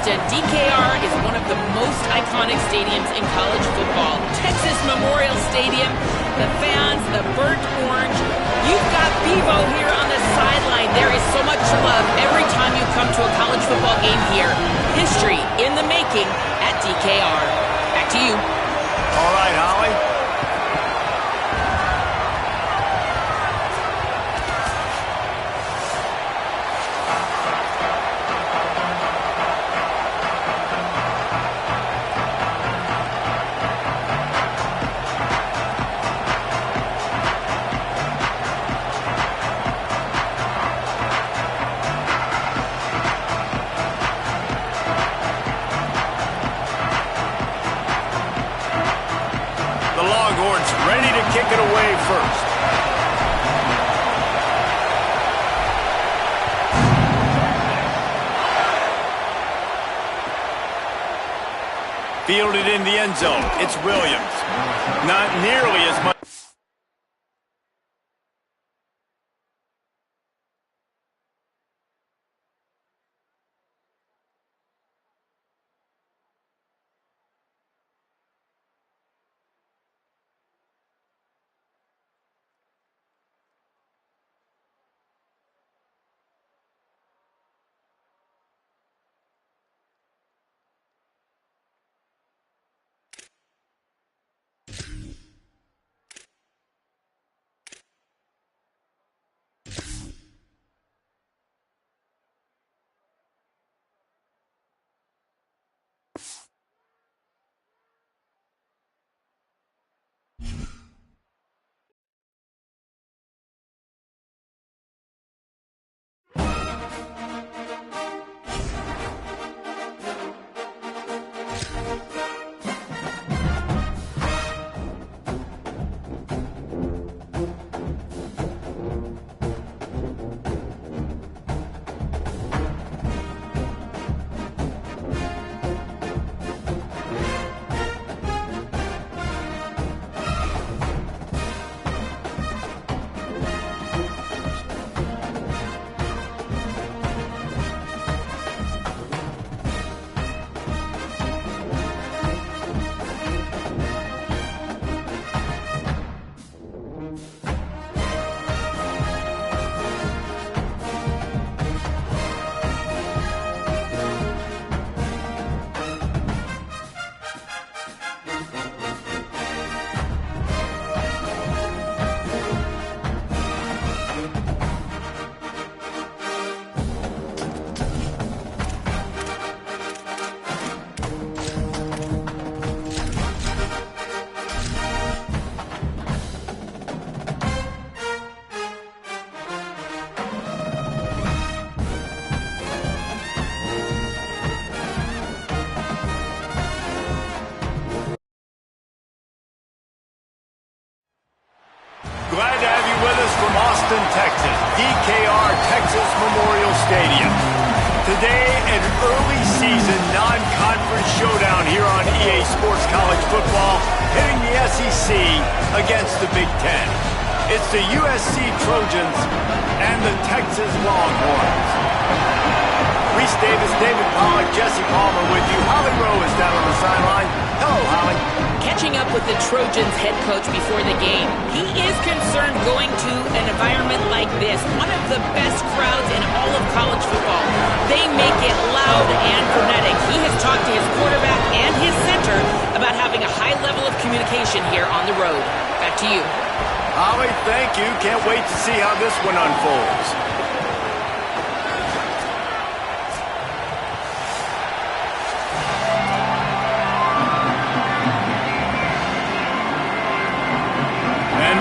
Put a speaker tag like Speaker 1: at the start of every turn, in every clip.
Speaker 1: Austin, DKR is one of the most iconic stadiums in college football. Texas Memorial Stadium, the fans, the burnt orange. You've got Bevo here on the sideline. There is so much love every time you come to a college football game here. History in the making at DKR. Back to you.
Speaker 2: All right, Holly. Ready to kick it away first. Fielded in the end zone. It's Williams. Not nearly as much. Glad to have you with us from Austin, Texas, DKR Texas Memorial Stadium. Today, an early season non-conference showdown here on EA Sports College Football, hitting the SEC against the Big Ten. It's the USC Trojans and the Texas Longhorns. Reese Davis, David Pollack, Jesse Palmer with you. Holly Rowe is down on the sideline. Hello, Holly.
Speaker 1: Catching up with the Trojans head coach before the game, he is concerned going to an environment like this, one of the best crowds in all of college football. They make it loud and frenetic. He has talked to his quarterback and his center about having a high level of communication here on the road. Back to you.
Speaker 2: Holly, thank you. Can't wait to see how this one unfolds.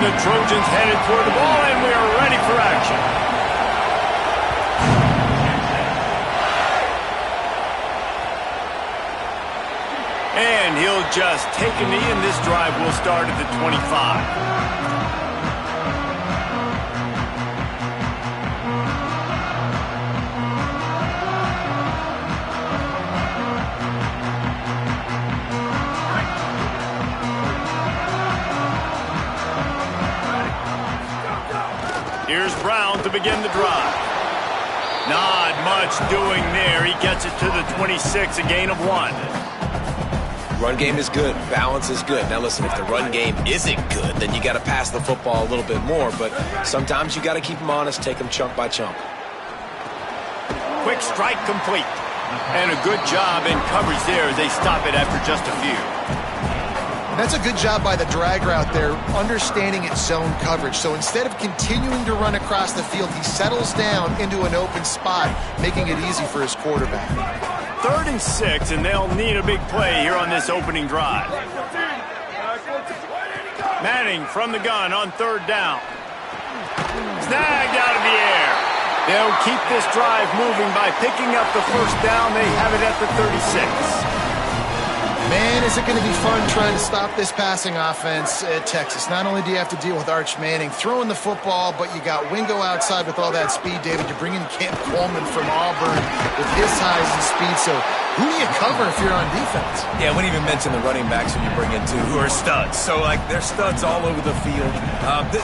Speaker 2: The Trojans headed toward the ball, and we are ready for action. And he'll just take a knee, and this drive will start at the 25. Here's Brown to begin the drive. Not much doing there. He gets it to the 26, a gain of 1.
Speaker 3: Run game is good. Balance is good. Now listen, if the run game isn't good, then you got to pass the football a little bit more. But sometimes you got to keep them honest, take them chunk by chunk.
Speaker 2: Quick strike complete. And a good job in coverage there as they stop it after just a few.
Speaker 4: And that's a good job by the drag route there, understanding its zone coverage. So instead of continuing to run across the field, he settles down into an open spot, making it easy for his quarterback.
Speaker 2: 3rd and 6, and they'll need a big play here on this opening drive. Manning from the gun on 3rd down. Snagged out of the air. They'll keep this drive moving by picking up the 1st down. They have it at the 36.
Speaker 4: Man, is it going to be fun trying to stop this passing offense at Texas. Not only do you have to deal with Arch Manning throwing the football, but you got Wingo outside with all that speed, David. You bring in Cam Coleman from Auburn with his size and speed. So who do you cover if you're on defense?
Speaker 3: Yeah, I wouldn't even mention the running backs when you bring in two who are studs. So, they're studs all over the field.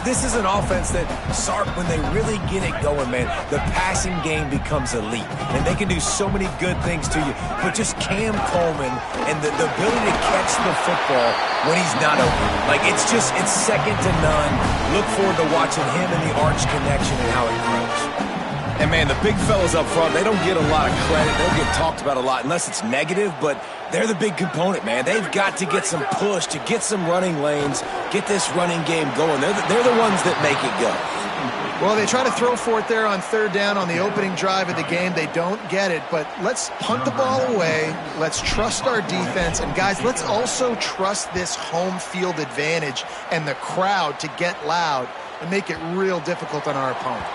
Speaker 3: This is an offense that, Sark, when they really get it going, man, the passing game becomes elite. And they can do so many good things to you. But just Cam Coleman and the ability to catch the football when he's not open. It's second to none. Look forward to watching him and the Arch connection and how it grows. And, man, the big fellas up front, they don't get a lot of credit. They don't get talked about a lot unless it's negative, but they're the big component, man. They've got to get some push, to get some running lanes, get this running game going. They're the ones that make it go.
Speaker 4: Well, they try to throw for it there on 3rd down on the opening drive of the game. They don't get it, but let's punt the ball away. Let's trust our defense. And, guys, let's also trust this home field advantage and the crowd to get loud and make it real difficult on our opponent.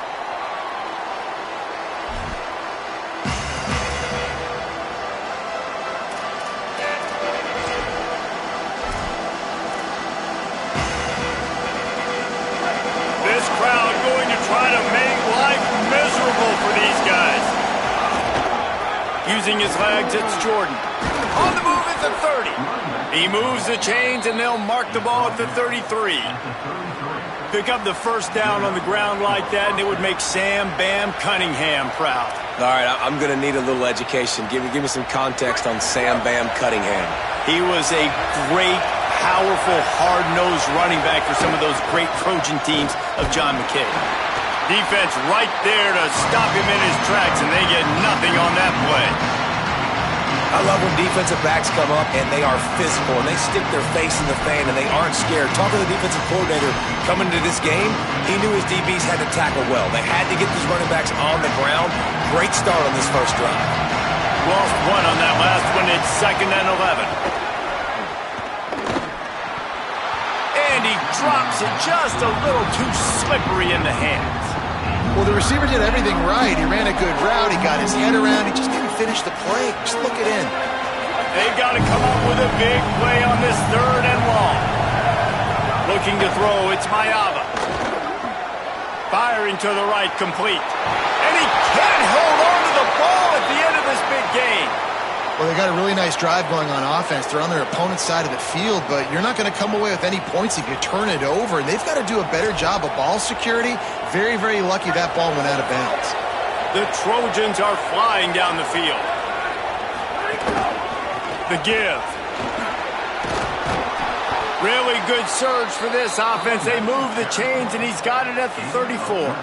Speaker 2: Try to make life miserable for these guys. Using his legs, it's Jordan. On the move at the 30. He moves the chains, and they'll mark the ball at the 33. Pick up the 1st down on the ground like that, and it would make Sam Bam Cunningham proud.
Speaker 3: All right, I'm going to need a little education. Give me some context on Sam Bam Cunningham.
Speaker 2: He was a great, powerful, hard-nosed running back for some of those great Trojan teams of John McKay. Defense right there to stop him in his tracks, and they get nothing on that play.
Speaker 3: I love when defensive backs come up and they are physical and they stick their face in the fan and they aren't scared. Talking to the defensive coordinator coming into this game, he knew his DBs had to tackle well. They had to get these running backs on the ground. Great start on this 1st drive.
Speaker 2: Lost 1 on that last one. It's 2nd and 11. And he drops it just a little too slippery in the hands.
Speaker 4: Well, the receiver did everything right. He ran a good route. He got his head around. He just didn't finish the play. Just look it in.
Speaker 2: They've got to come up with a big play on this 3rd and long. Looking to throw, it's Mayava. Firing to the right, complete. And he can't hold on to the ball at the end of this big game.
Speaker 4: Well, they got a really nice drive going on offense. They're on their opponent's side of the field, but you're not going to come away with any points if you turn it over. And they've got to do a better job of ball security. Very, very lucky that ball went out of bounds.
Speaker 2: The Trojans are flying down the field. The give. Really good surge for this offense. They move the chains, and he's got it at the 34.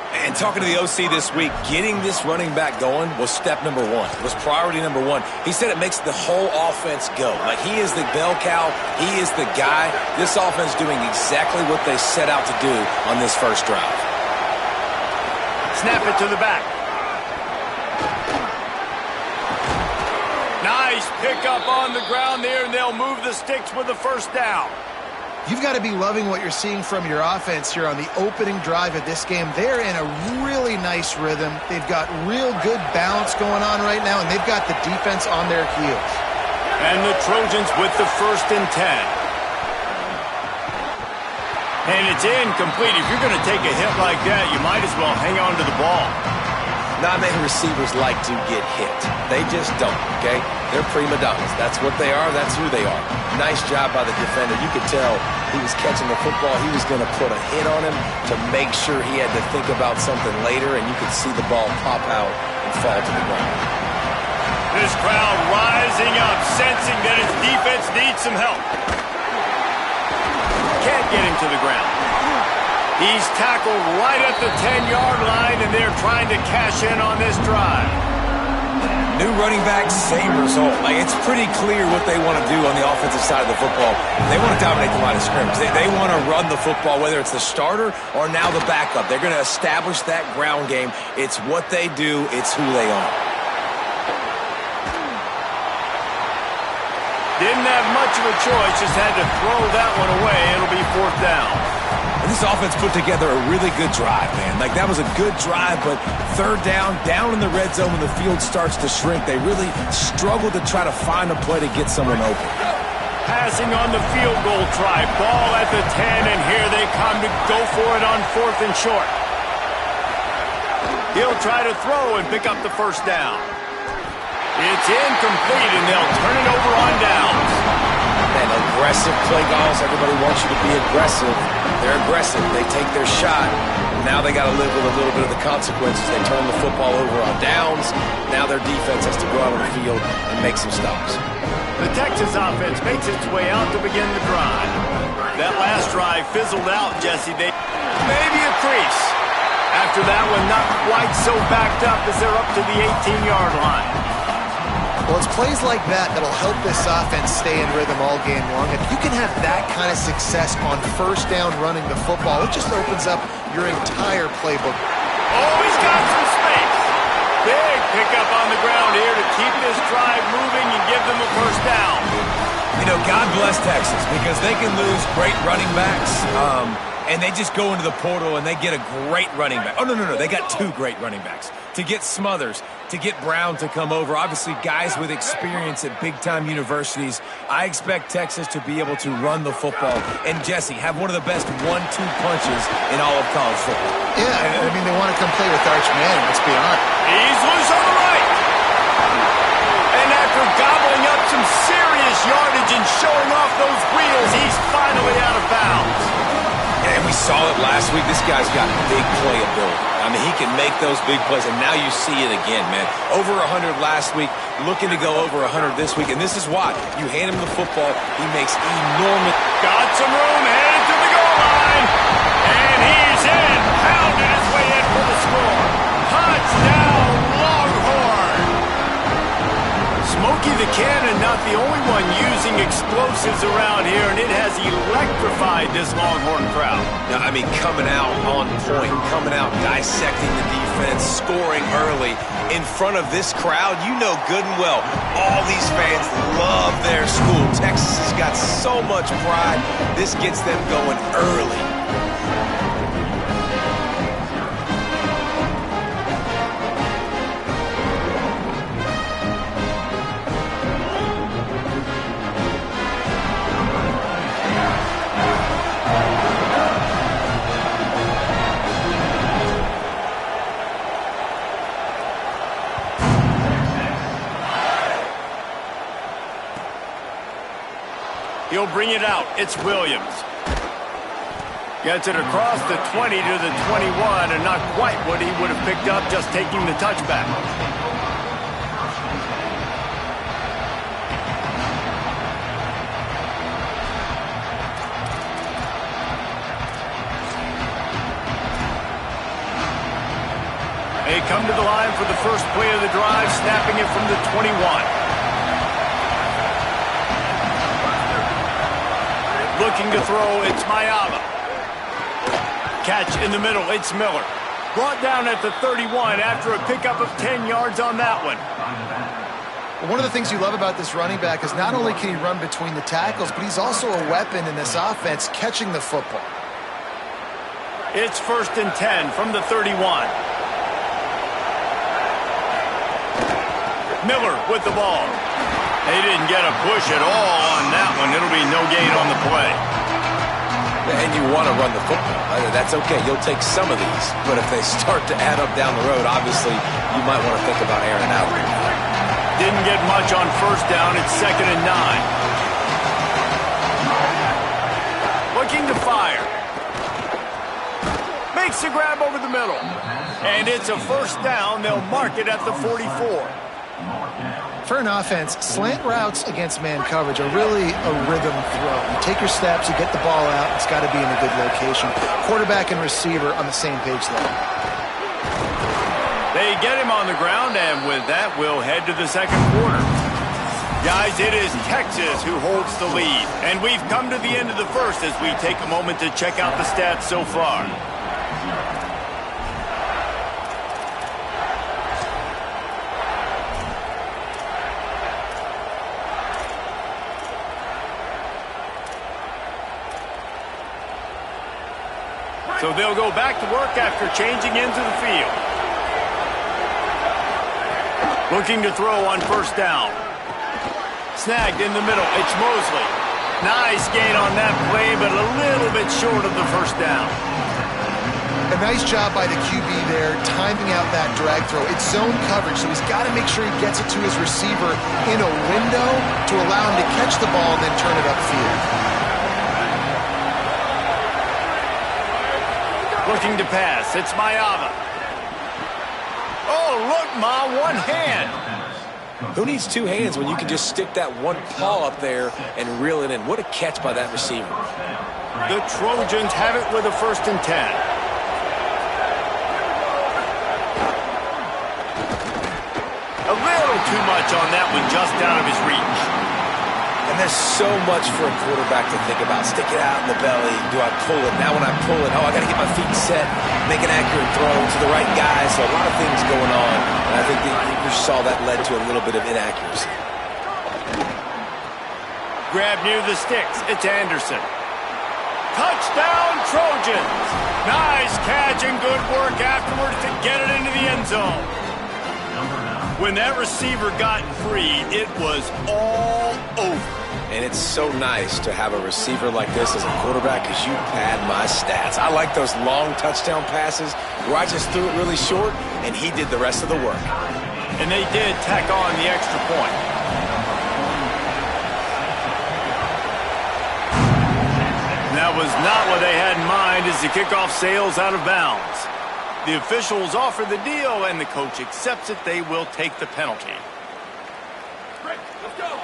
Speaker 3: And talking to the OC this week, getting this running back going was step number 1. Was priority number 1. He said it makes the whole offense go. He is the bell cow. He is the guy. This offense doing exactly what they set out to do on this 1st drive.
Speaker 2: Snap it to the back. Nice pickup on the ground there, and they'll move the sticks with the 1st down.
Speaker 4: You've got to be loving what you're seeing from your offense here on the opening drive of this game. They're in a really nice rhythm. They've got real good balance going on right now, and they've got the defense on their heels.
Speaker 2: And the Trojans with the 1st and 10. And it's incomplete. If you're going to take a hit like that, you might as well hang on to the ball.
Speaker 3: Not many receivers like to get hit. They just don't, okay? They're prima donnas. That's what they are. That's who they are. Nice job by the defender. You could tell he was catching the football. He was going to put a hit on him to make sure he had to think about something later, and you could see the ball pop out and fall to the ground.
Speaker 2: This crowd rising up, sensing that its defense needs some help. Can't get him to the ground. He's tackled right at the 10-yard line, and they're trying to cash in on this drive.
Speaker 3: New running back, same result. Like, it's pretty clear what they want to do on the offensive side of the football. They want to dominate the line of scrimmage. They want to run the football, whether it's the starter or now the backup. They're going to establish that ground game. It's what they do. It's who they are.
Speaker 2: Didn't have much of a choice, just had to throw that one away. It'll be 4th down.
Speaker 3: And this offense put together a really good drive, man. Like, that was a good drive, but 3rd down in the red zone when the field starts to shrink, they really struggled to try to find a play to get someone open.
Speaker 2: Passing on the field goal try. Ball at the 10, and here they come to go for it on 4th and short. He'll try to throw and pick up the 1st down. It's incomplete, and they'll turn it over on downs.
Speaker 3: Man, aggressive play calls. Everybody wants you to be aggressive. They're aggressive. They take their shot. Now they got to live with a little bit of the consequences. They turn the football over on downs. Now their defense has to go out on the field and make some stops.
Speaker 2: The Texas offense makes its way out to begin the drive. That last drive fizzled out, Jesse. They maybe a crease. After that one, not quite so backed up as they're up to the 18-yard line.
Speaker 4: Well, it's plays like that that'll help this offense stay in rhythm all game long. If you can have that kind of success on 1st down running the football, it just opens up your entire playbook.
Speaker 2: Oh, he's got some space. Big pickup on the ground here to keep this drive moving and give them a 1st down.
Speaker 3: You know, God bless Texas, because they can lose great running backs, and they just go into the portal and they get a great running back. Oh, no. They got 2 great running backs. To get Smothers, to get Brown to come over. Obviously, guys with experience at big-time universities. I expect Texas to be able to run the football. And, Jesse, have one of the best 1-2 punches in all of college football.
Speaker 4: Yeah, I mean, they want to come play with Arch Manning, let's be honest.
Speaker 2: He's loose on the right. And after gobbling up some serious yardage and showing off those wheels, he's finally out of bounds.
Speaker 3: And we saw it last week. This guy's got big play ability. I mean, he can make those big plays, and now you see it again, man. Over 100 last week, looking to go over 100 this week, and this is why. You hand him the football, he makes enormous...
Speaker 2: Got some room, headed to the goal line, and he's in. Pounded his way in for the score. Touchdown, Longhorn! Smokey the Cannon, not the only one using explosives around here, and it has electrified this Longhorn crowd.
Speaker 3: Now, I mean, coming out on point, coming out dissecting the defense, scoring early in front of this crowd. You know good and well, all these fans love their school. Texas has got so much pride. This gets them going early.
Speaker 2: He'll bring it out. It's Williams. Gets it across the 20 to the 21, and not quite what he would have picked up just taking the touchback. They come to the line for the first play of the drive, snapping it from the 21. Looking to throw, it's Mayala. Catch in the middle, it's Miller. Brought down at the 31 after a pickup of 10 yards on that one.
Speaker 4: Well, one of the things you love about this running back is not only can he run between the tackles, but he's also a weapon in this offense catching the football.
Speaker 2: It's 1st and 10 from the 31. Miller with the ball. They didn't get a push at all on that one. It'll be no gain on the play.
Speaker 3: And you want to run the football. That's okay. You'll take some of these. But if they start to add up down the road, obviously, you might want to think about airing out.
Speaker 2: Didn't get much on first down. It's 2nd and 9. Looking to fire. Makes the grab over the middle. And it's a first down. They'll mark it at the 44.
Speaker 4: For an offense, slant routes against man coverage are really a rhythm throw. You take your steps, you get the ball out, it's got to be in a good location. Quarterback and receiver on the same page there.
Speaker 2: They get him on the ground, and with that, we'll head to the second quarter. Guys, it is Texas who holds the lead, and we've come to the end of the first as we take a moment to check out the stats so far. So they'll go back to work after changing into the field. Looking to throw on first down. Snagged in the middle. It's Mosley. Nice gain on that play, but a little bit short of the first down.
Speaker 4: A nice job by the QB there, timing out that drag throw. It's zone coverage, so he's got to make sure he gets it to his receiver in a window to allow him to catch the ball and then turn it upfield.
Speaker 2: Looking to pass. It's Mayava. Oh, look, Ma, one hand.
Speaker 3: Who needs two hands when you can just stick that one paw up there and reel it in? What a catch by that receiver.
Speaker 2: The Trojans have it with a 1st and 10. A little too much on that one, just out of his reach.
Speaker 3: And there's so much for a quarterback to think about. Stick it out in the belly. Do I pull it? Now when I pull it, I got to get my feet set, make an accurate throw to the right guy. So a lot of things going on. And I think you saw that led to a little bit of inaccuracy.
Speaker 2: Grab near the sticks. It's Anderson. Touchdown, Trojans. Nice catch and good work afterwards to get it into the end zone. When that receiver got free, it was all over.
Speaker 3: And it's so nice to have a receiver like this as a quarterback because you pad my stats. I like those long touchdown passes where I just threw it really short and he did the rest of the work.
Speaker 2: And they did tack on the extra point. And that was not what they had in mind as the kickoff sails out of bounds. The officials offer the deal, and the coach accepts it. They will take the penalty.
Speaker 5: Let's go.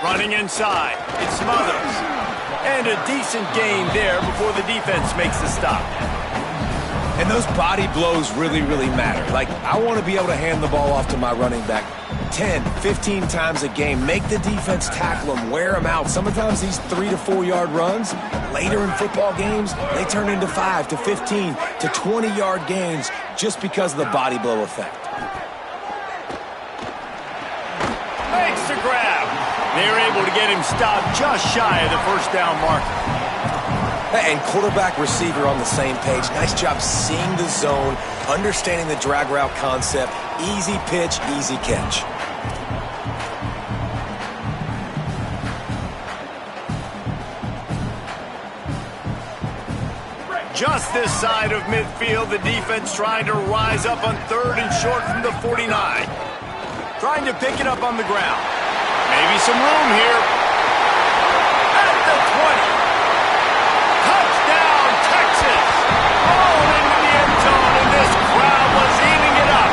Speaker 2: Running inside, it's Smothers. And a decent gain there before the defense makes the stop.
Speaker 3: And those body blows really, really matter. Like, I want to be able to hand the ball off to my running back 10, 15 times a game. Make the defense tackle them, wear them out. Sometimes these 3 to 4 yard runs, later in football games, they turn into 5 to 15 to 20 yard gains just because of the body blow effect.
Speaker 2: Makes the grab. They're able to get him stopped just shy of the first down marker.
Speaker 3: And quarterback receiver on the same page. Nice job seeing the zone, understanding the drag route concept. Easy pitch, easy catch.
Speaker 2: Just this side of midfield, the defense trying to rise up on 3rd and short from the 49. Trying to pick it up on the ground. Maybe some room here. At the 20. Touchdown, Texas! Oh, into the end zone, and this crowd was eating it up.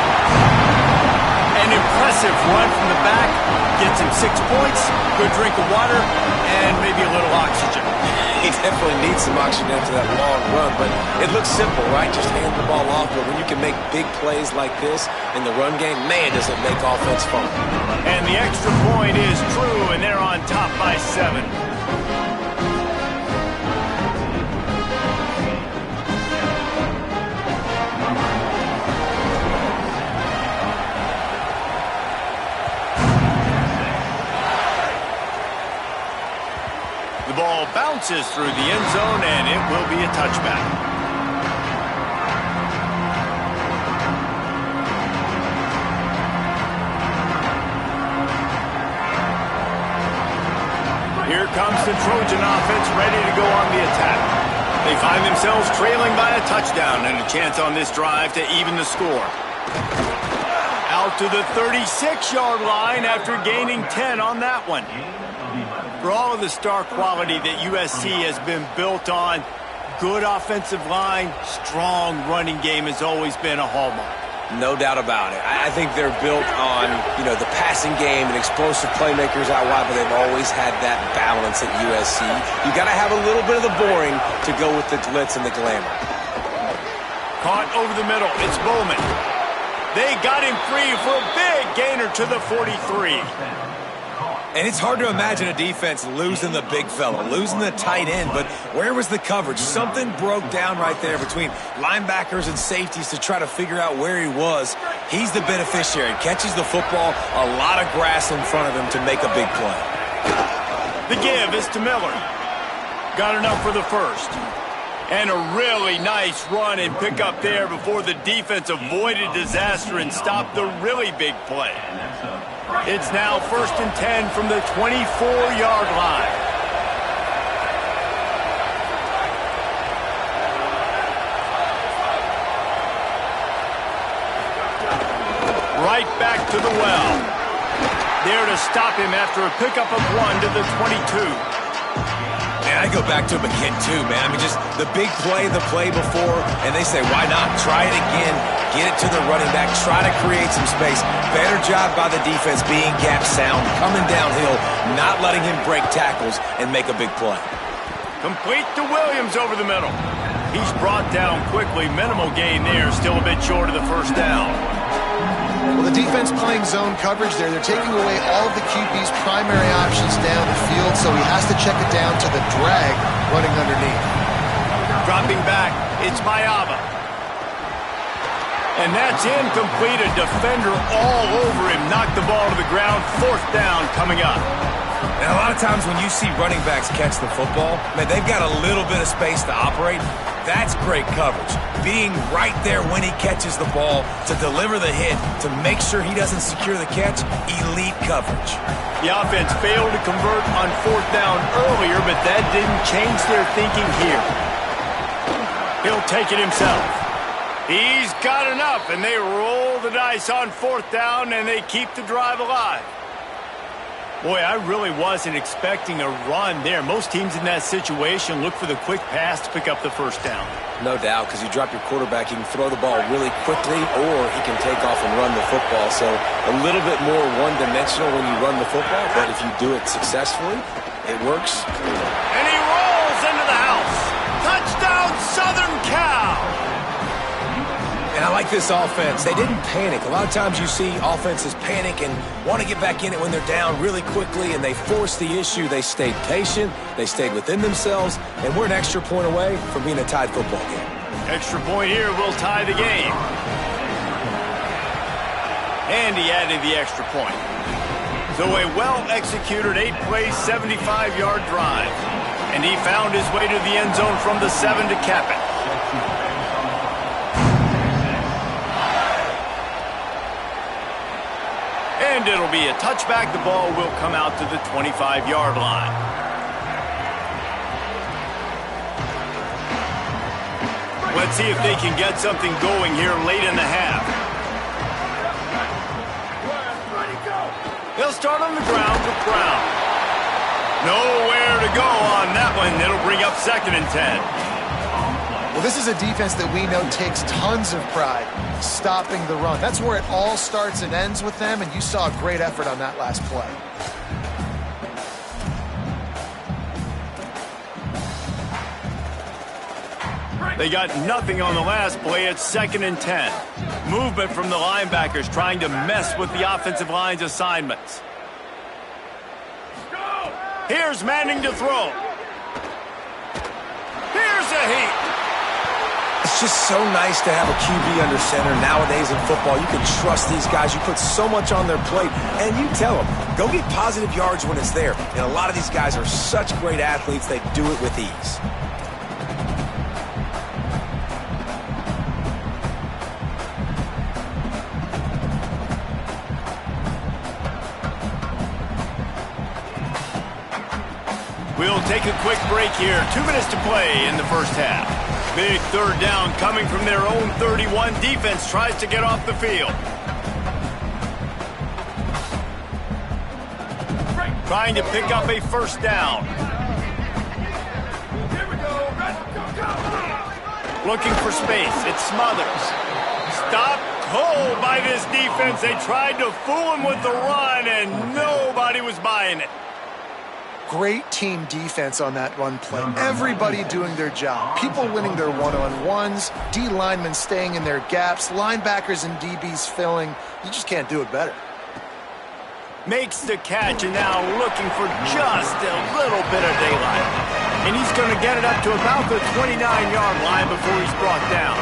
Speaker 2: An impressive run from the back. Gets him 6 points, good drink of water, and maybe a little oxygen.
Speaker 3: He definitely needs some oxygen after that long run, but it looks simple, right? Just hand the ball off, but when you can make big plays like this in the run game, man, does it make offense fun.
Speaker 2: And the extra point is true, and they're on top by 7. The ball bounces through the end zone, and it will be a touchback. Here comes the Trojan offense ready to go on the attack. They find themselves trailing by a touchdown and a chance on this drive to even the score. Out to the 36-yard line after gaining 10 on that one. For all of the star quality that USC has been built on, good offensive line, strong running game has always been a hallmark.
Speaker 3: No doubt about it. I think they're built on, the passing game and explosive playmakers out wide, but they've always had that balance at USC. You got to have a little bit of the boring to go with the glitz and the glamour.
Speaker 2: Caught over the middle. It's Bowman. They got him free for a big gainer to the 43.
Speaker 3: And it's hard to imagine a defense losing the big fella, losing the tight end, but where was the coverage? Something broke down right there between linebackers and safeties to try to figure out where he was. He's the beneficiary. Catches the football, a lot of grass in front of him to make a big play.
Speaker 2: The give is to Miller. Got enough for the first. And a really nice run and pick up there before the defense avoided disaster and stopped the really big play. It's now 1st and 10 from the 24-yard line. Right back to the well. There to stop him after a pickup of 1 to the 22.
Speaker 3: Man, I go back to him again, too, man. I mean, just the big play, the play before, and they say, why not? Try it again. Get it to the running back. Try to create some space. Better job by the defense being gap sound, coming downhill, not letting him break tackles and make a big play.
Speaker 2: Complete to Williams over the middle. He's brought down quickly. Minimal gain there. Still a bit short of the first down.
Speaker 4: Well, the defense playing zone coverage there. They're taking away all of the QB's primary options down the field, so he has to check it down to the drag running underneath.
Speaker 2: Dropping back, it's Mayaba. And that's incomplete. A defender all over him. Knocked the ball to the ground. 4th down coming up.
Speaker 3: And a lot of times when you see running backs catch the football, man, they've got a little bit of space to operate. That's great coverage. Being right there when he catches the ball to deliver the hit, to make sure he doesn't secure the catch, elite coverage.
Speaker 2: The offense failed to convert on 4th down earlier, but that didn't change their thinking here. He'll take it himself. He's got enough, and they roll the dice on 4th down, and they keep the drive alive. Boy, I really wasn't expecting a run there. Most teams in that situation look for the quick pass to pick up the first down.
Speaker 3: No doubt, because you drop your quarterback, you can throw the ball really quickly, or he can take off and run the football. So a little bit more one-dimensional when you run the football, but if you do it successfully, it works.
Speaker 2: And he rolls into the house. Touchdown, Southern Cal!
Speaker 3: And I like this offense. They didn't panic. A lot of times you see offenses panic and want to get back in it when they're down really quickly, and they force the issue. They stayed patient. They stayed within themselves, and we're an extra point away from being a tied football game.
Speaker 2: Extra point here will tie the game. And he added the extra point. So a well-executed 8-play, 75-yard drive. And he found his way to the end zone from the 7 to cap it. And it'll be a touchback. The ball will come out to the 25-yard line. Let's see if they can get something going here late in the half. They'll start on the ground with Brown. Nowhere to go on that one. It'll bring up 2nd and 10.
Speaker 4: Well, this is a defense that we know takes tons of pride stopping the run. That's where it all starts and ends with them, and you saw a great effort on that last play.
Speaker 2: They got nothing on the last play. It's 2nd and 10. Movement from the linebackers trying to mess with the offensive line's assignments. Here's Manning to throw. Here's a heat.
Speaker 3: It's just so nice to have a QB under center nowadays in football. You can trust these guys. You put so much on their plate, and you tell them, go get positive yards when it's there. And a lot of these guys are such great athletes, they do it with ease.
Speaker 2: We'll take a quick break here. 2 minutes to play in the first half. Big third down coming from their own 31. Defense tries to get off the field. Trying to pick up a first down.
Speaker 5: Here we go. Go.
Speaker 2: Looking for space. It's Smothers. Stopped cold by this defense. They tried to fool him with the run, and nobody was buying it.
Speaker 4: Great team defense on that run play. Everybody doing their job. People winning their one-on-ones, D linemen staying in their gaps, linebackers and DBs filling. You just can't do it better.
Speaker 2: Makes the catch, and now looking for just a little bit of daylight. And he's going to get it up to about the 29-yard line before he's brought down.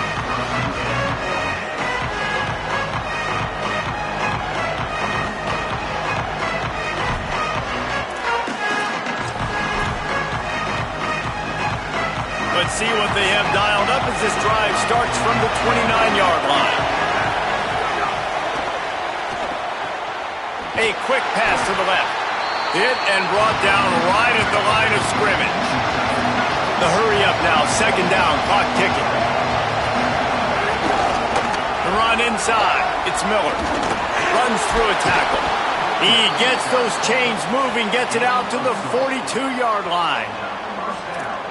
Speaker 2: Let's see what they have dialed up as this drive starts from the 29-yard line. A quick pass to the left. Hit and brought down right at the line of scrimmage. The hurry up now, second down, clock ticking. The run inside, it's Miller. Runs through a tackle. He gets those chains moving, gets it out to the 42-yard line.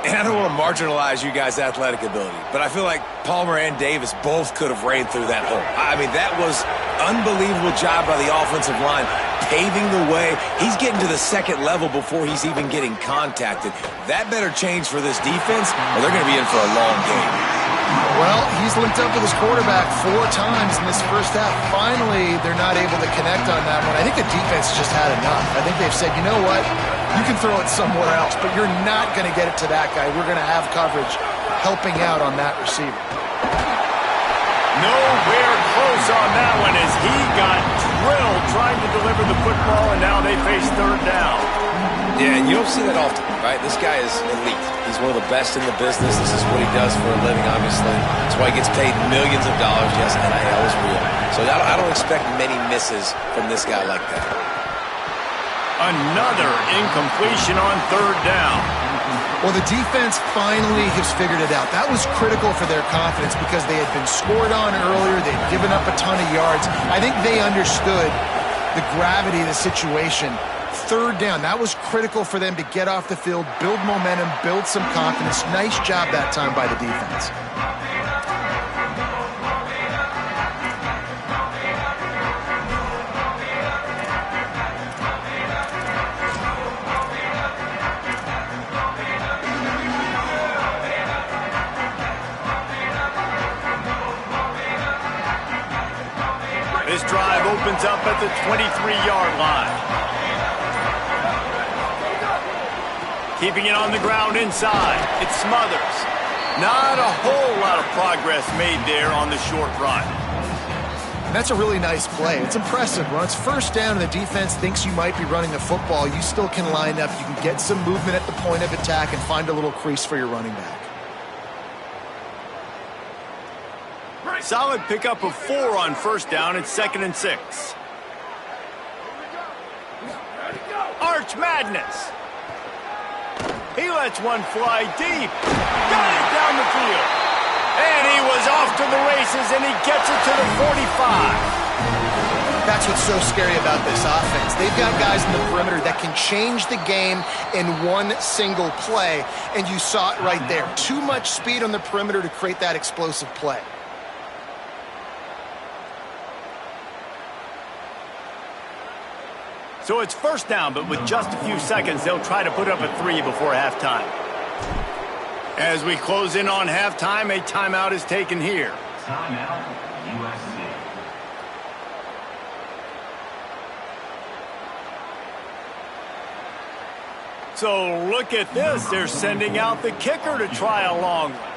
Speaker 3: And I don't want to marginalize you guys' athletic ability, but I feel like Palmer and Davis both could have ran through that hole. I mean, that was unbelievable job by the offensive line, paving the way. He's getting to the second level before he's even getting contacted. That better change for this defense, or they're going to be in for a long game.
Speaker 4: Well, he's linked up with his quarterback 4 times in this first half. Finally, they're not able to connect on that one. I think the defense just had enough. I think they've said, you know what? You can throw it somewhere else, but you're not going to get it to that guy. We're going to have coverage helping out on that receiver.
Speaker 2: Nowhere close on that one as he got drilled trying to deliver the football, and now they face third down.
Speaker 3: Yeah, and you don't see that often, right? This guy is elite. He's one of the best in the business. This is what he does for a living, obviously. That's why he gets paid millions of dollars. Yes, NIL is real. So I don't expect many misses from this guy like that.
Speaker 2: Another incompletion on third down.
Speaker 4: Well, the defense finally has figured it out. That was critical for their confidence because they had been scored on earlier. They'd given up a ton of yards. I think they understood the gravity of the situation. Third down, that was critical for them to get off the field, build momentum, build some confidence. Nice job that time by the defense.
Speaker 2: This drive opens up at the 23-yard line. Keeping it on the ground inside, it's Smothers. Not a whole lot of progress made there on the short run.
Speaker 4: That's a really nice play. It's impressive. When it's first down and the defense thinks you might be running the football, you still can line up. You can get some movement at the point of attack and find a little crease for your running back.
Speaker 2: Solid pickup of 4 on first down. It's 2nd and 6. Arch Madness. He lets one fly deep. Got it down the field. And he was off to the races, and he gets it to the 45.
Speaker 4: That's what's so scary about this offense. They've got guys in the perimeter that can change the game in one single play, and you saw it right there. Too much speed on the perimeter to create that explosive play.
Speaker 2: So it's first down, but with just a few seconds, they'll try to put up a 3 before halftime. As we close in on halftime, a timeout is taken here.
Speaker 6: Timeout, USC.
Speaker 2: So look at this. They're sending out the kicker to try a long one.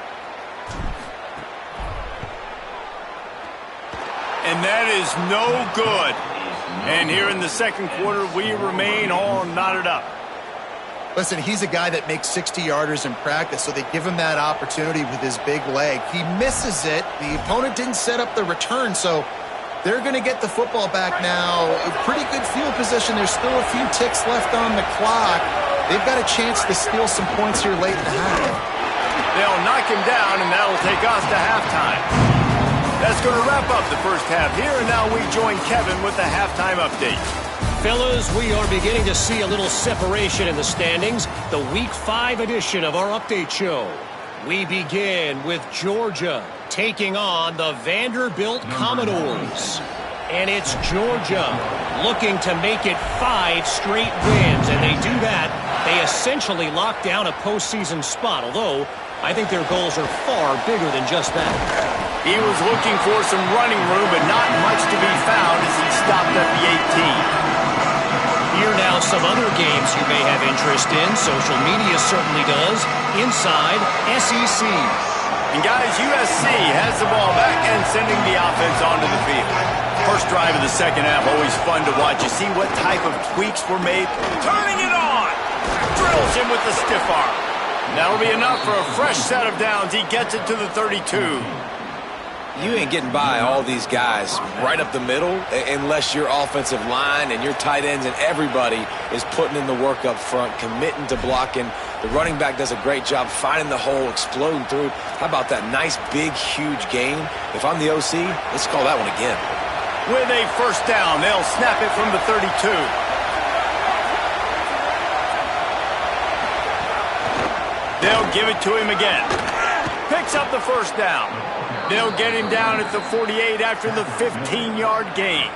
Speaker 2: And that is no good. And here in the second quarter, we remain all knotted up.
Speaker 4: Listen, he's a guy that makes 60-yarders in practice, so they give him that opportunity with his big leg. He misses it. The opponent didn't set up the return, so they're going to get the football back now. A pretty good field position. There's still a few ticks left on the clock. they've got a chance to steal some points here late in the half.
Speaker 2: They'll knock him down, and that'll take us to halftime. That's going to wrap up the first half here, and now we join Kevin with the halftime update.
Speaker 7: Fellas, we are beginning to see a little separation in the standings. The Week 5 edition of our update show. We begin with Georgia taking on the Vanderbilt Commodores. And it's Georgia looking to make it 5 straight wins. And they do that. They essentially lock down a postseason spot, although I think their goals are far bigger than just that.
Speaker 2: He was looking for some running room, but not much to be found as he stopped at the 18.
Speaker 7: Here now some other games you may have interest in. Social media certainly does. Inside SEC.
Speaker 2: And guys, USC has the ball back and sending the offense onto the field. First drive of the second half, always fun to watch. You see what type of tweaks were made. Turning it on! Drills him with the stiff arm. That'll be enough for a fresh set of downs. He gets it to the 32.
Speaker 3: You ain't getting by all these guys right up the middle unless your offensive line and your tight ends and everybody is putting in the work up front, committing to blocking. The running back does a great job finding the hole, exploding through. How about that nice, big, huge gain? If I'm the OC, let's call that one again.
Speaker 2: With a first down, they'll snap it from the 32. They'll give it to him again. Picks up the first down. They'll get him down at the 48 after the 15-yard gain.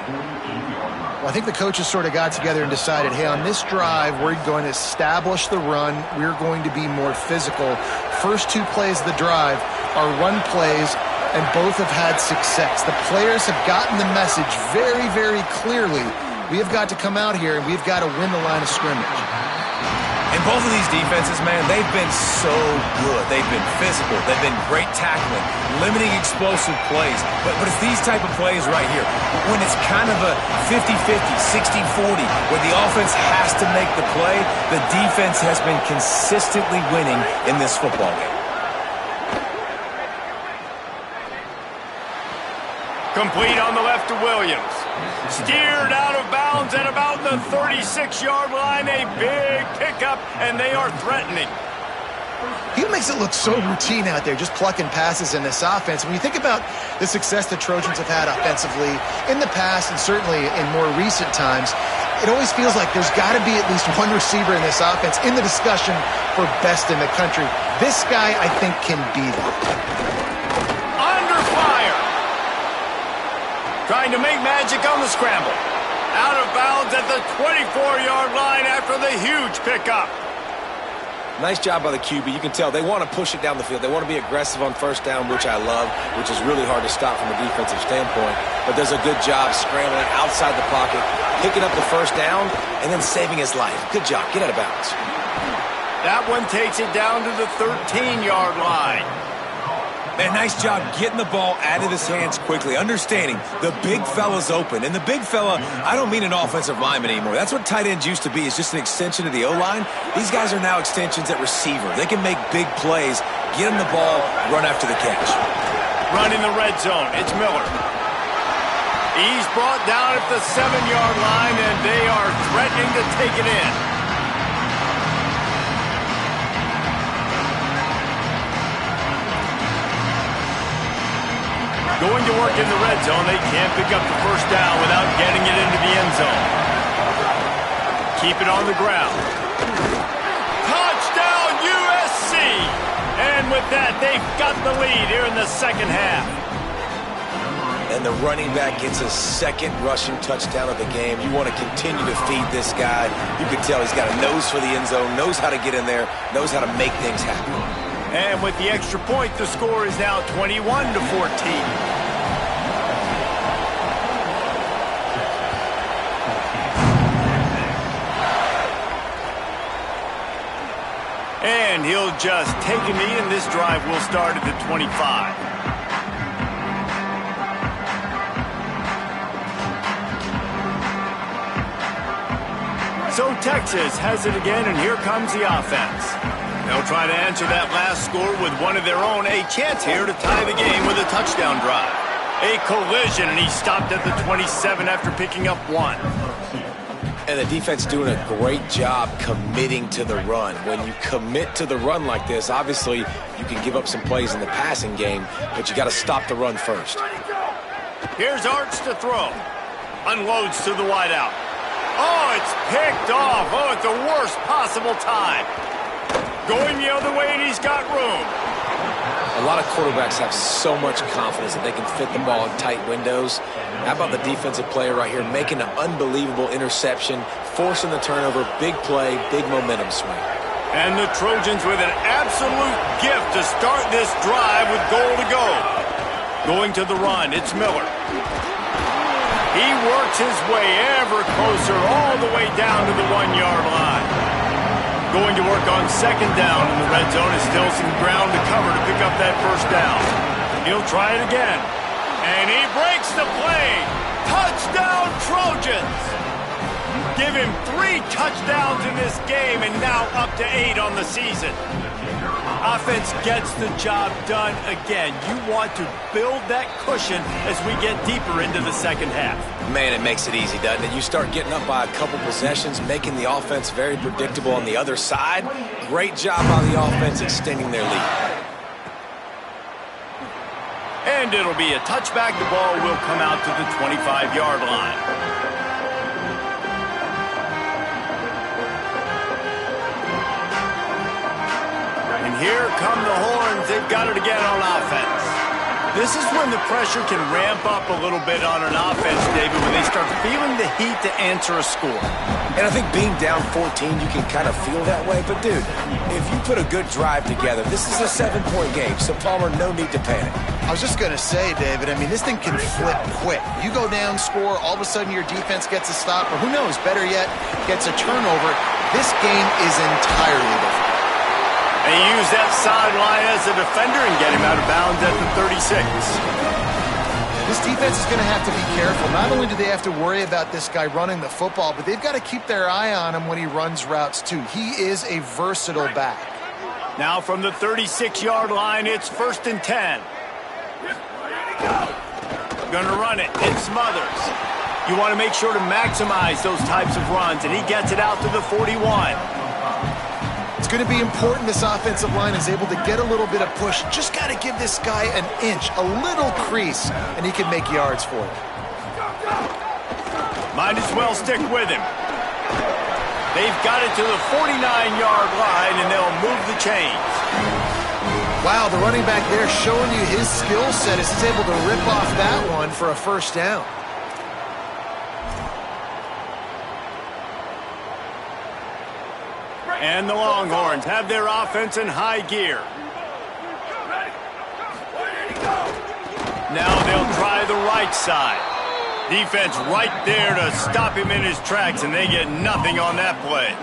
Speaker 4: Well, I think the coaches sort of got together and decided, hey, on this drive, we're going to establish the run. We're going to be more physical. First 2 plays of the drive are run plays, and both have had success. The players have gotten the message very, very clearly. We have got to come out here, and we've got to win the line of scrimmage.
Speaker 3: And both of these defenses, man, they've been so good. They've been physical. They've been great tackling, limiting explosive plays. But it's these type of plays right here, when it's kind of a 50-50, 60-40, where the offense has to make the play, the defense has been consistently winning in this football game.
Speaker 2: Complete on the left to Williams. Steered out of bounds at about the 36-yard line. A big pickup, and they are threatening.
Speaker 4: He makes it look so routine out there, just plucking passes in this offense. When you think about the success the Trojans have had offensively in the past and certainly in more recent times, it always feels like there's got to be at least one receiver in this offense in the discussion for best in the country. This guy, I think, can be that.
Speaker 2: Under fire. Trying to make magic on the scramble. Out of bounds at the 24-yard line after the huge pickup.
Speaker 3: Nice job by the QB. You can tell they want to push it down the field. They want to be aggressive on first down, which I love, which is really hard to stop from a defensive standpoint. But does a good job scrambling outside the pocket, picking up the first down, and then saving his life. Good job. Get out of bounds.
Speaker 2: That one takes it down to the 13-yard line.
Speaker 3: Man, nice job getting the ball out of his hands quickly, understanding the big fella's open. And the big fella, I don't mean an offensive lineman anymore. That's what tight ends used to be, is just an extension of the O-line. These guys are now extensions at receiver. They can make big plays, get him the ball, run after the catch.
Speaker 2: Run in the red zone. It's Miller. He's brought down at the 7-yard line, and they are threatening to take it in. Going to work in the red zone. They can't pick up the first down without getting it into the end zone. Keep it on the ground. Touchdown, USC! And with that, they've got the lead here in the second half.
Speaker 3: And the running back gets a second rushing touchdown of the game. You want to continue to feed this guy. You can tell he's got a nose for the end zone, knows how to get in there, knows how to make things happen.
Speaker 2: And with the extra point, the score is now 21-14. And he'll just take a knee, and this drive will start at the 25. So Texas has it again, and here comes the offense. They'll try to answer that last score with one of their own. A chance here to tie the game with a touchdown drive. A collision, and he stopped at the 27 after picking up one.
Speaker 3: And the defense doing a great job committing to the run. When you commit to the run like this, obviously you can give up some plays in the passing game, but you got to stop the run first.
Speaker 2: Here's Arch to throw. Unloads to the wideout. Oh, it's picked off. Oh, at the worst possible time. Going the other way, and he's got room.
Speaker 3: A lot of quarterbacks have so much confidence that they can fit the ball in tight windows. How about the defensive player right here making an unbelievable interception, forcing the turnover, big play, big momentum swing.
Speaker 2: And the Trojans with an absolute gift to start this drive with goal to go. Going to the run, it's Miller. He works his way ever closer all the way down to the 1-yard line. Going to work on second down in the red zone. Is still some ground to cover to pick up that first down. He'll try it again. And he breaks the play. Touchdown, Trojans. Give him 3 touchdowns in this game and now up to 8 on the season. Offense gets the job done again. You want to build that cushion as we get deeper into the second half.
Speaker 3: Man, it makes it easy, doesn't it? You start getting up by a couple possessions, making the offense very predictable on the other side. Great job by the offense extending their lead.
Speaker 2: And it'll be a touchback. The ball will come out to the 25-yard line. And here come the horns. They've got it again on offense. This is when the pressure can ramp up a little bit on an offense, David, when they start feeling the heat to answer a score.
Speaker 3: And I think being down 14, you can kind of feel that way. But, dude, if you put a good drive together, this is a 7-point game, so Palmer, no need to panic.
Speaker 4: I was just going to say, David, I mean, this thing can flip quick. You go down, score, all of a sudden your defense gets a stop, or who knows, better yet, gets a turnover. This game is entirely different.
Speaker 2: And he used that sideline as a defender and get him out of bounds at the 36.
Speaker 4: This defense is going to have to be careful. Not only do they have to worry about this guy running the football, but they've got to keep their eye on him when he runs routes too. He is a versatile back.
Speaker 2: Now from the 36-yard line, it's 1st and 10. Going to run it. It Smothers. You want to make sure to maximize those types of runs, and he gets it out to the 41.
Speaker 4: It's going to be important this offensive line is able to get a little bit of push. Just got to give this guy an inch, a little crease, and he can make yards for it.
Speaker 2: Might as well stick with him. They've got it to the 49-yard line, and they'll move the chains.
Speaker 4: Wow, the running back there showing you his skill set as he's able to rip off that one for a first down.
Speaker 2: And the Longhorns have their offense in high gear. Now they'll try the right side. Defense right there to stop him in his tracks, and they get nothing on that play.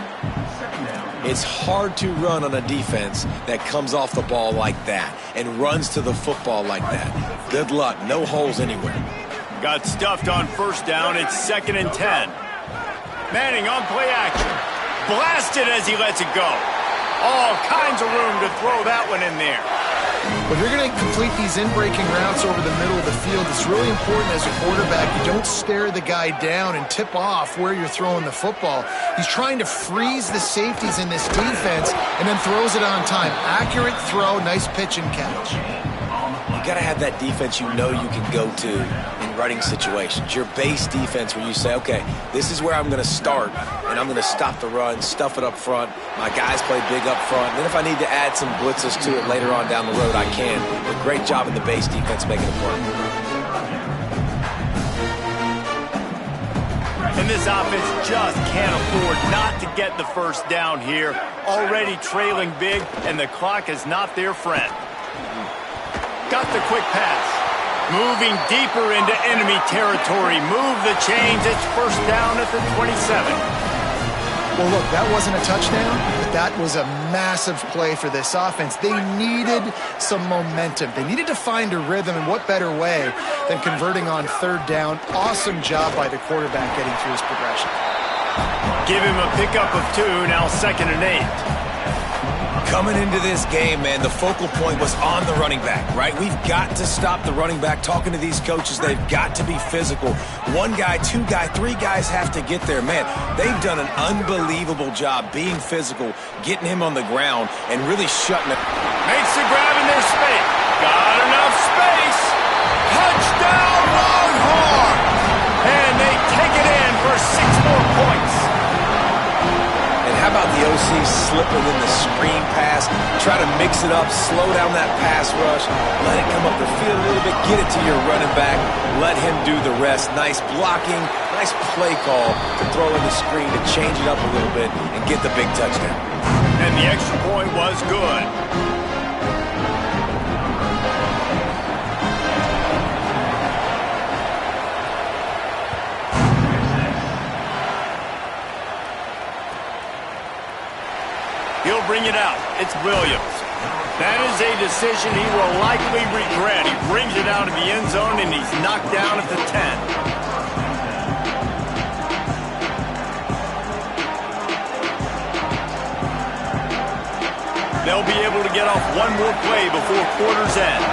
Speaker 3: It's hard to run on a defense that comes off the ball like that and runs to the football like that. Good luck. No holes anywhere.
Speaker 2: Got stuffed on first down. It's 2nd and 10. Manning on play action. Blasted as he lets it go. All kinds of room to throw that one in there.
Speaker 4: When you're going to complete these in-breaking routes over the middle of the field, it's really important as a quarterback you don't stare the guy down and tip off where you're throwing the football. He's trying to freeze the safeties in this defense and then throws it on time. Accurate throw, nice pitch and catch.
Speaker 3: You got to have that defense you know you can go to in running situations. Your base defense where you say, okay, this is where I'm going to start, and I'm going to stop the run, stuff it up front. My guys play big up front. Then if I need to add some blitzes to it later on down the road, I can. But great job in the base defense making it work.
Speaker 2: And this offense just can't afford not to get the first down here. Already trailing big, and the clock is not their friend. Got the quick pass. Moving deeper into enemy territory. Move the chains. It's first down at the 27.
Speaker 4: Well, look, that wasn't a touchdown, but that was a massive play for this offense. They needed some momentum. They needed to find a rhythm, and what better way than converting on third down. Awesome job by the quarterback getting through his progression.
Speaker 2: Give him a pickup of 2, now 2nd and 8.
Speaker 3: Coming into this game, man, the focal point was on the running back, right? We've got to stop the running back. Talking to these coaches, they've got to be physical. One guy, two guy, three guys have to get there. Man, they've done an unbelievable job being physical, getting him on the ground, and really shutting it.
Speaker 2: Makes the grab in their space. Got enough space. Touchdown Longhorn! And they take it in for 6 more points.
Speaker 3: And how about the OC slipping in the screen pass? Try to mix it up, slow down that pass rush, let it come up the field a little bit, get it to your running back, let him do the rest. Nice blocking, nice play call to throw in the screen to change it up a little bit and get the big touchdown.
Speaker 2: And the extra point was good. He'll bring it out. It's Williams. That is a decision he will likely regret. He brings it out of the end zone, and he's knocked down at the 10. They'll be able to get off one more play before quarter's end.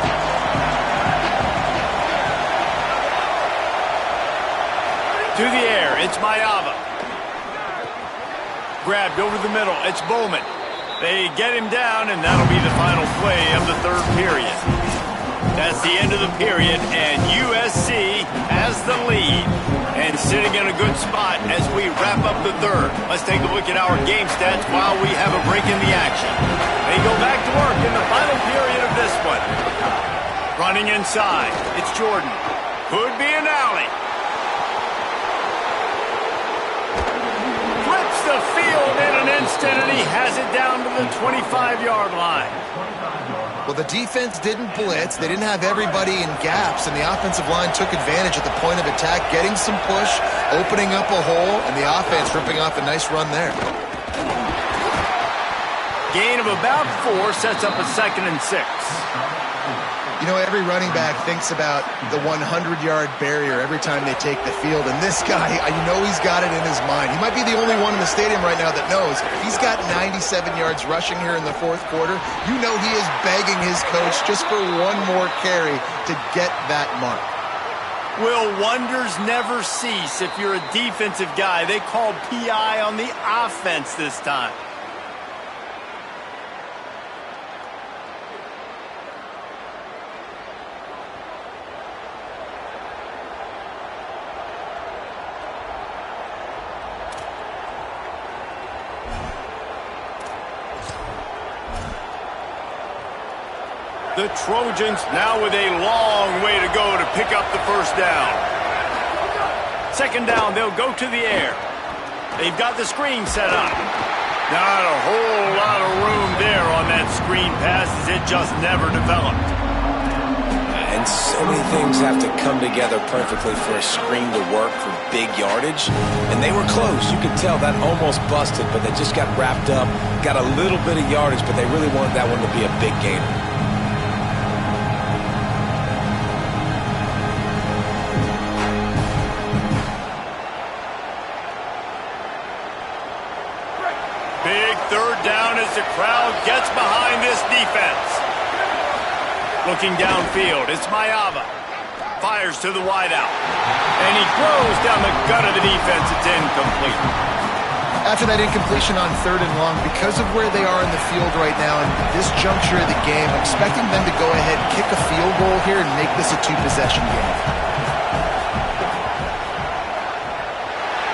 Speaker 2: To the air, it's Mayava. Grabbed over the middle, it's Bowman. They get him down, and that'll be the final play of the third period. That's the end of the period, and USC has the lead. And sitting in a good spot as we wrap up the third. Let's take a look at our game stats while we have a break in the action. They go back to work in the final period of this one. Running inside, it's Jordan. Could be an alley. Flips the field in an instant, and he has it down to the 25-yard line.
Speaker 4: Well, the defense didn't blitz. They didn't have everybody in gaps, and the offensive line took advantage at the point of attack, getting some push, opening up a hole, and the offense ripping off a nice run there.
Speaker 2: Gain of about 4 sets up a 2nd and 6.
Speaker 4: You know, every running back thinks about the 100-yard barrier every time they take the field, and this guy, you know he's got it in his mind. He might be the only one in the stadium right now that knows he's got 97 yards rushing here in the fourth quarter. You know he is begging his coach just for one more carry to get that mark.
Speaker 2: Will, wonders never cease if you're a defensive guy. They called PI on the offense this time. The Trojans now with a long way to go to pick up the first down. 2nd down, they'll go to the air. They've got the screen set up. Not a whole lot of room there on that screen pass as it just never developed.
Speaker 3: And so many things have to come together perfectly for a screen to work for big yardage. And they were close. You could tell that almost busted, but they just got wrapped up, got a little bit of yardage, but they really wanted that one to be a big gainer.
Speaker 2: The crowd gets behind this defense. Looking downfield, it's Mayava. Fires to the wideout. And he throws down the gut of the defense. It's incomplete.
Speaker 4: After that incompletion on 3rd and long, because of where they are in the field right now and this juncture of the game, I'm expecting them to go ahead and kick a field goal here and make this a 2-possession game.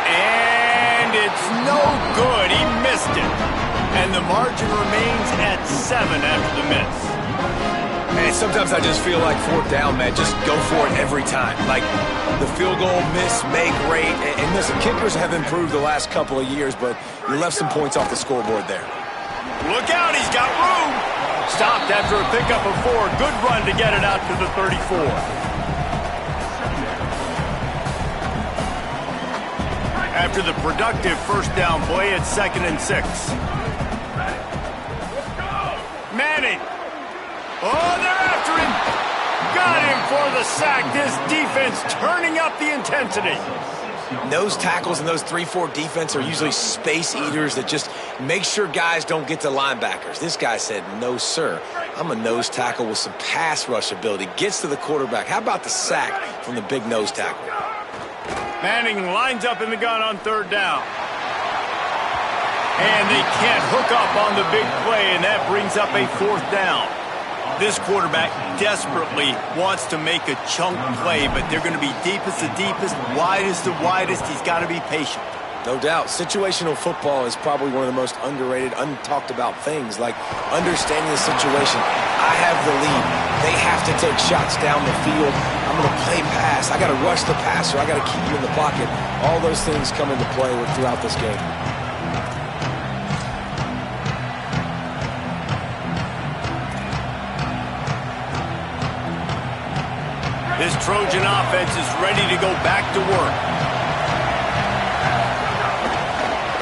Speaker 2: And it's no good. He missed it. And the margin remains at 7 after the miss.
Speaker 3: Man, sometimes I just feel like 4th down, man. Just go for it every time. Like the field goal, miss, make, rate. And listen, kickers have improved the last couple of years, but you left some points off the scoreboard there.
Speaker 2: Look out, he's got room. Stopped after a pickup of 4. Good run to get it out to the 34. After the productive first down play, it's 2nd and 6. Manning. Oh, they're after him. Got him for the sack. This defense turning up the intensity.
Speaker 3: Nose tackles and those 3-4 defense are usually space eaters that just make sure guys don't get to linebackers. This guy said, no, sir. I'm a nose tackle with some pass rush ability. Gets to the quarterback. How about the sack from the big nose tackle?
Speaker 2: Manning lines up in the gun on third down. And they can't hook up on the big play, and that brings up a fourth down. This quarterback desperately wants to make a chunk play, but they're going to be deepest to deepest, widest to widest. He's got to be patient.
Speaker 3: No doubt. Situational football is probably one of the most underrated, untalked about things, like understanding the situation. I have the lead. They have to take shots down the field. I'm going to play pass. I got to rush the passer. I got to keep you in the pocket. All those things come into play throughout this game.
Speaker 2: This Trojan offense is ready to go back to work.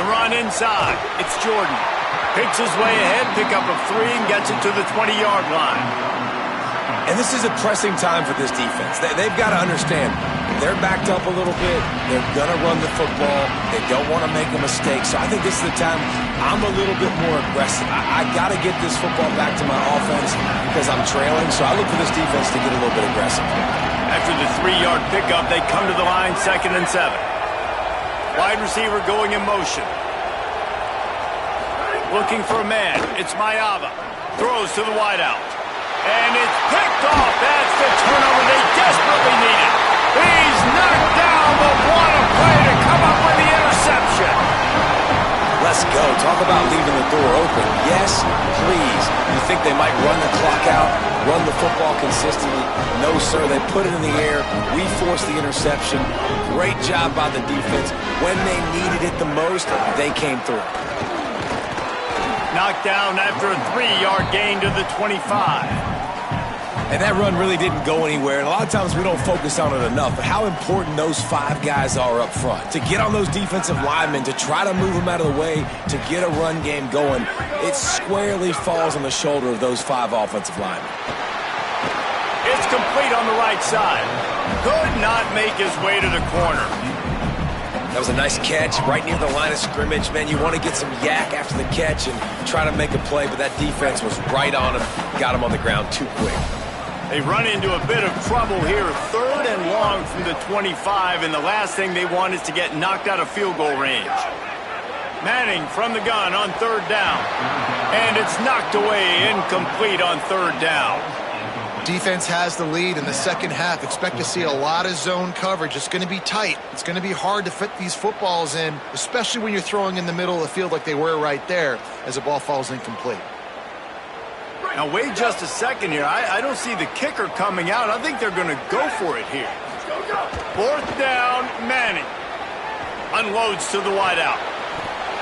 Speaker 2: The run inside. It's Jordan. Picks his way ahead, pick up a 3, and gets it to the 20-yard line.
Speaker 3: And this is a pressing time for this defense. They've got to understand, they're backed up a little bit. They're going to run the football. They don't want to make a mistake. So I think this is the time I'm a little bit more aggressive. I got to get this football back to my offense because I'm trailing. So I look for this defense to get a little bit aggressive.
Speaker 2: After the 3-yard pickup, they come to the line, 2nd and 7. Wide receiver going in motion. Looking for a man. It's Mayava. Throws to the wideout. And it's picked off. That's the turnover they desperately needed. He's knocked down, but what a play to come up with the interception.
Speaker 3: Let's go. Talk about leaving the door open. Yes, please. You think they might run the clock out, run the football consistently? No, sir. They put it in the air. We forced the interception. Great job by the defense. When they needed it the most, they came through.
Speaker 2: Knocked down after a 3-yard gain to the 25.
Speaker 3: And that run really didn't go anywhere. And a lot of times we don't focus on it enough. But how important those 5 guys are up front. To get on those defensive linemen, to try to move them out of the way, to get a run game going, it squarely falls on the shoulder of those 5 offensive linemen.
Speaker 2: It's complete on the right side. Could not make his way to the corner.
Speaker 3: That was a nice catch right near the line of scrimmage. Man, you want to get some yak after the catch and try to make a play, but that defense was right on him, got him on the ground too quick.
Speaker 2: They run into a bit of trouble here. 3rd and long from the 25, and the last thing they want is to get knocked out of field goal range. Manning from the gun on 3rd down, and it's knocked away, incomplete on 3rd down.
Speaker 4: Defense has the lead in the second half. Expect to see a lot of zone coverage. It's going to be tight. It's going to be hard to fit these footballs in, especially when you're throwing in the middle of the field like they were right there as the ball falls incomplete.
Speaker 2: Now, wait just a second here. I don't see the kicker coming out. I think they're going to go for it here. 4th down, Manning. Unloads to the wideout.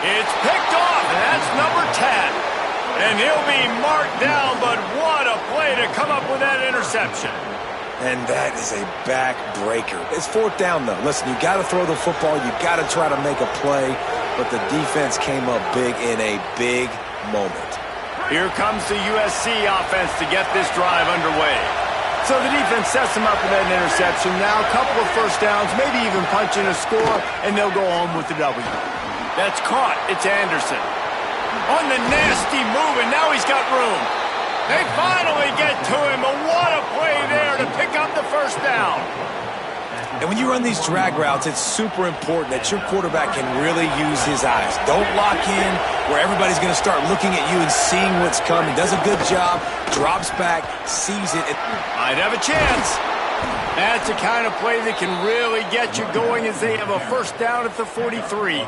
Speaker 2: It's picked off, and that's number 10. And he'll be marked down, but what a play to come up with that interception.
Speaker 3: And that is a backbreaker. It's 4th down, though. Listen, you got to throw the football. You got to try to make a play, but the defense came up big in a big moment.
Speaker 2: Here comes the USC offense to get this drive underway. So the defense sets them up with that interception. Now a couple of first downs, maybe even punching a score, and they'll go home with the W. That's caught. It's Anderson. On the nasty move, and now he's got room. They finally get to him, but what a play there to pick up the first down.
Speaker 3: And when you run these drag routes, it's super important that your quarterback can really use his eyes. Don't lock in where everybody's going to start looking at you and seeing what's coming. Does a good job, drops back, sees it.
Speaker 2: Might have a chance. That's the kind of play that can really get you going as they have a first down at the 43.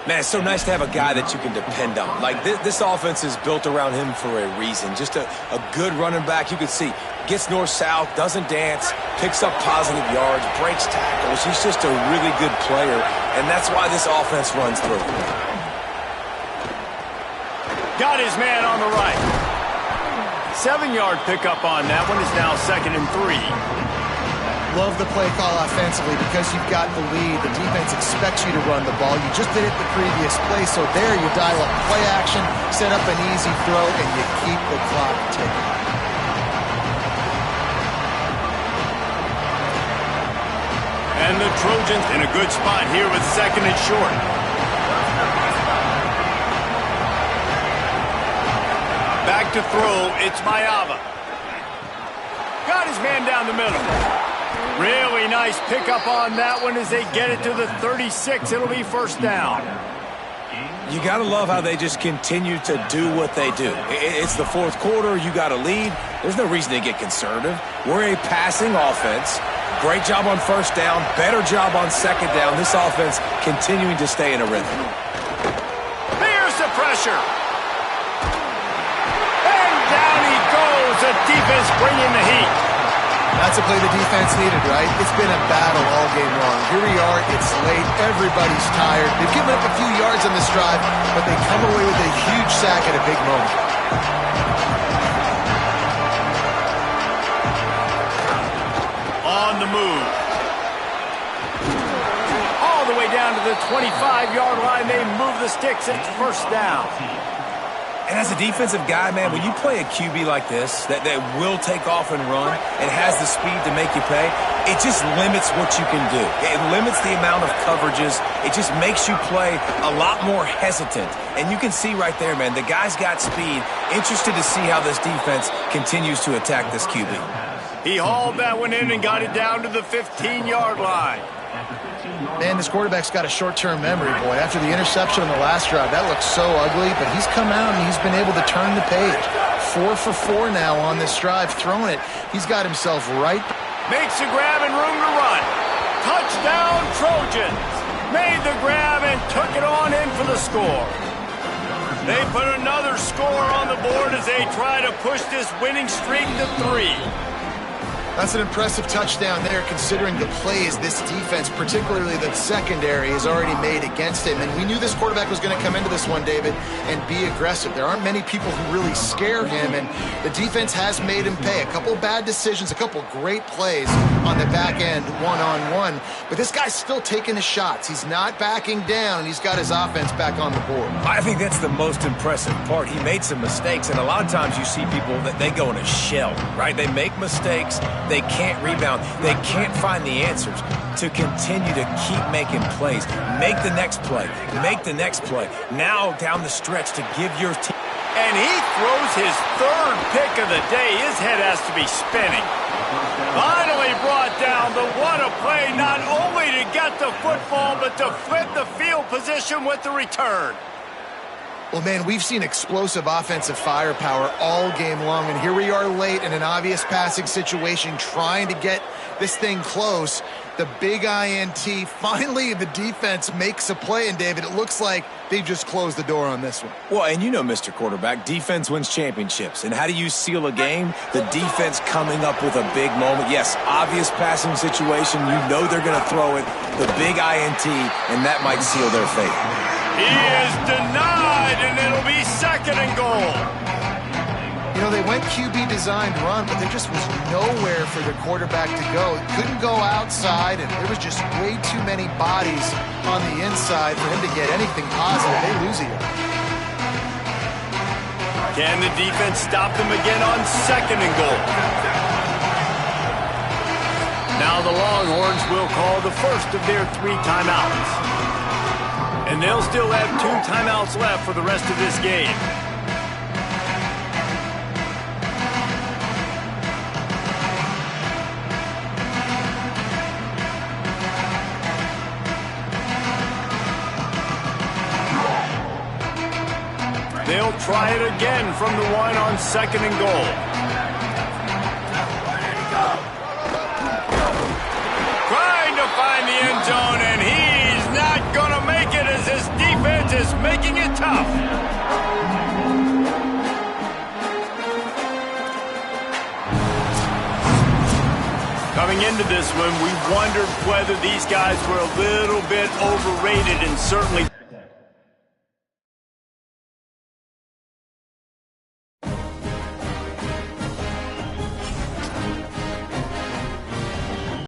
Speaker 3: Man, it's so nice to have a guy that you can depend on. Like, this offense is built around him for a reason. Just a good running back. You can see, gets north-south, doesn't dance, picks up positive yards, breaks tackles. He's just a really good player, and that's why this offense runs through.
Speaker 2: Got his man on the right. 7-yard pickup on that one is now 2nd and 3.
Speaker 4: Love the play call offensively because you've got the lead. The defense expects you to run the ball. You just did it the previous play, so there you dial up play action, set up an easy throw, and you keep the clock ticking.
Speaker 2: And the Trojans in a good spot here with second and short. Back to throw, it's Mayava. Got his man down the middle. Really nice pickup on that one as they get it to the 36. It'll be first down.
Speaker 3: You got to love how they just continue to do what they do. It's the fourth quarter. You got a lead. There's no reason to get conservative. We're a passing offense. Great job on first down. Better job on second down. This offense continuing to stay in a rhythm.
Speaker 2: Here's the pressure. And down he goes. The defense bringing the heat.
Speaker 4: That's a play the defense needed, right? It's been a battle all game long. Here we are, it's late, everybody's tired. They've given up a few yards on this drive, but they come away with a huge sack at a big moment.
Speaker 2: On the move. All the way down to the 25-yard line. They move the sticks. It's first down.
Speaker 3: And as a defensive guy, man, when you play a QB like this that will take off and run and has the speed to make you pay, it just limits what you can do. It limits the amount of coverages. It just makes you play a lot more hesitant. And you can see right there, man, the guy's got speed. Interested to see how this defense continues to attack this QB.
Speaker 2: He hauled that one in and got it down to the 15-yard line.
Speaker 4: Man, this quarterback's got a short-term memory, boy. After the interception on the last drive, that looked so ugly, but he's come out and he's been able to turn the page. 4 for 4 now on this drive, throwing it. He's got himself right.
Speaker 2: Makes the grab and room to run. Touchdown, Trojans. Made the grab and took it on in for the score. They put another score on the board as they try to push this winning streak to 3.
Speaker 4: That's an impressive touchdown there, considering the plays this defense, particularly the secondary, has already made against him. And we knew this quarterback was going to come into this one, David, and be aggressive. There aren't many people who really scare him, and the defense has made him pay. A couple bad decisions, a couple great plays on the back end, one-on-one. But this guy's still taking his shots. He's not backing down, and he's got his offense back on the board.
Speaker 3: I think that's the most impressive part. He made some mistakes, and a lot of times you see people that they go in a shell, right? They make mistakes. They can't rebound. They can't find the answers to continue to keep making plays. Make the next play. Make the next play. Now down the stretch to give your team.
Speaker 2: And he throws his third pick of the day. His head has to be spinning. Finally brought down, but what a play, not only to get the football, but to flip the field position with the return.
Speaker 4: Well, man, we've seen explosive offensive firepower all game long, and here we are late in an obvious passing situation trying to get this thing close. The big INT, finally the defense makes a play, and David, it looks like they just closed the door on this one.
Speaker 3: Well, and you know, Mr. Quarterback, defense wins championships. And how do you seal a game? The defense coming up with a big moment. Yes, obvious passing situation. You know they're going to throw it. The big INT, and that might seal their fate.
Speaker 2: He is denied, and it'll be second and goal.
Speaker 4: You know, they went QB designed run, but there just was nowhere for the quarterback to go. He couldn't go outside, and there was just way too many bodies on the inside for him to get anything positive. They lose it.
Speaker 2: Can the defense stop them again on second and goal? Now the Longhorns will call the first of their 3 timeouts. And they'll still have 2 timeouts left for the rest of this game. They'll try it again from the 1 on second and goal. Trying to find the end zone, and he's not going to make it as his defense is making it tough. Coming into this one, we wondered whether these guys were a little bit overrated, and certainly